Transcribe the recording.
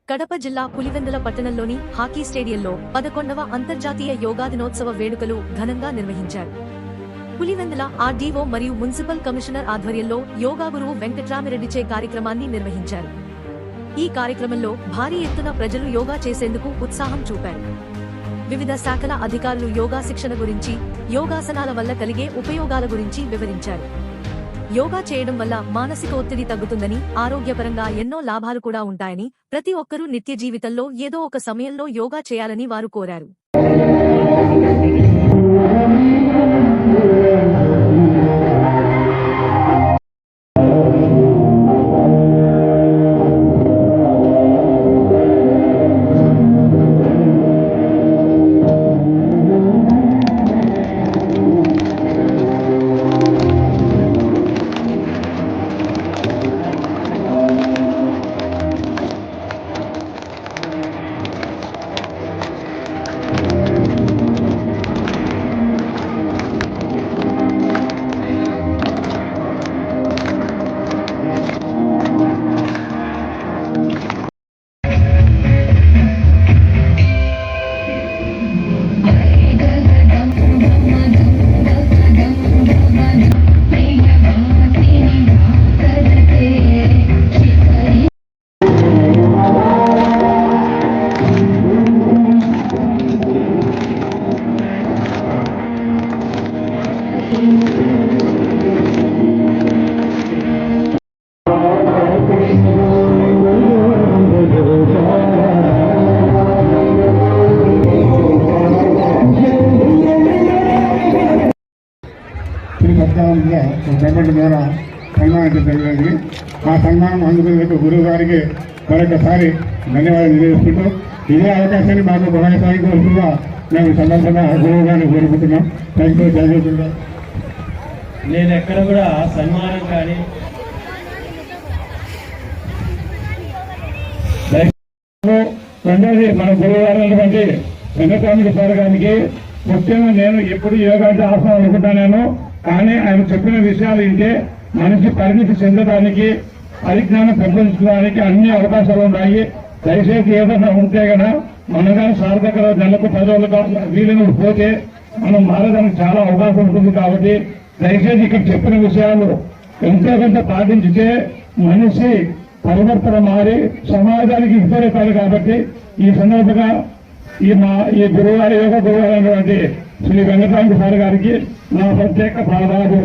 కడప జిల్లా పులివెందుల పట్టణంలోని హాకీ స్టేడియంలో 11వ అంతర్జాతీయ యోగా దినోత్సవ వేడుకలు ఘనంగా నిర్వహించారు. పులివెందుల ఆర్డీఓ మరియు మున్సిపల్ కమిషనర్ ఆధ్వర్యంలో యోగా గురువు వెంకట్రామిరెడ్డిచే కార్యక్రమాన్ని నిర్వహించారు. ఈ కార్యక్రమంలో భారీ ఎత్తున ప్రజలు యోగా చేసేందుకు ఉత్సాహం చూపారు. వివిధ శాఖల అధికారులు యోగా శిక్షణ గురించి, యోగాసనాల వల్ల కలిగే ఉపయోగాల గురించి వివరించారు. యోగా చేయడం వల్ల మానసిక ఒత్తిడి తగ్గుతుందని, ఆరోగ్యపరంగా ఎన్నో లాభాలు కూడా ఉంటాయని, ప్రతి ఒక్కరూ నిత్య జీవితంలో ఏదో ఒక సమయంలో యోగా చేయాలని వారు కోరారు. గవర్నమెంట్ ద్వారా సన్మానించడం జరిగింది. ఆ సన్మానం అందుకునేందుకు గురువు గారికి మరొకసారి ధన్యవాదాలు తెలియజేసుకుంటూ ఇదే అవకాశాన్ని మాకు కొనసాగి వస్తుందా మేము సందర్భంగా గురువు గారిని కోరుకుంటున్నాం. Thank you. జరుగుతుందా నేను ఎక్కడ కూడా సన్మానం కానీ రెండోది మన గురువు గారు అటువంటి వెంకటరామిరెడ్డి సార్ గారికి ముఖ్యంగా నేను ఎప్పుడు యోగా అంటే ఆసనం అనుకుంటాను. కానీ ఆయన చెప్పిన విషయాలు వింటే మనిషి పరిణితి చెందడానికి, పరిజ్ఞానం పెంపొందించడానికి అన్ని అవకాశాలు ఉన్నాయి. దయచేసి ఏదైనా ఉంటే కదా మనం కానీ సార్ దగ్గర నెలకు 10 రోజులు వీలును పోతే మనం మారడానికి చాలా అవకాశం ఉంటుంది. కాబట్టి దయచేసి ఇక్కడ చెప్పిన విషయాలు ఎంతో కొంత పాటించితే మనిషి పరివర్తన మారి సమాజానికి ఉపయోగపడాలి. కాబట్టి ఈ సందర్భంగా ఈ గురువారి యోగ గురువారు అయినటువంటి శ్రీ వెంకటరామిరెడ్డి సార్ గారికి నా ప్రత్యేక పాదాలు.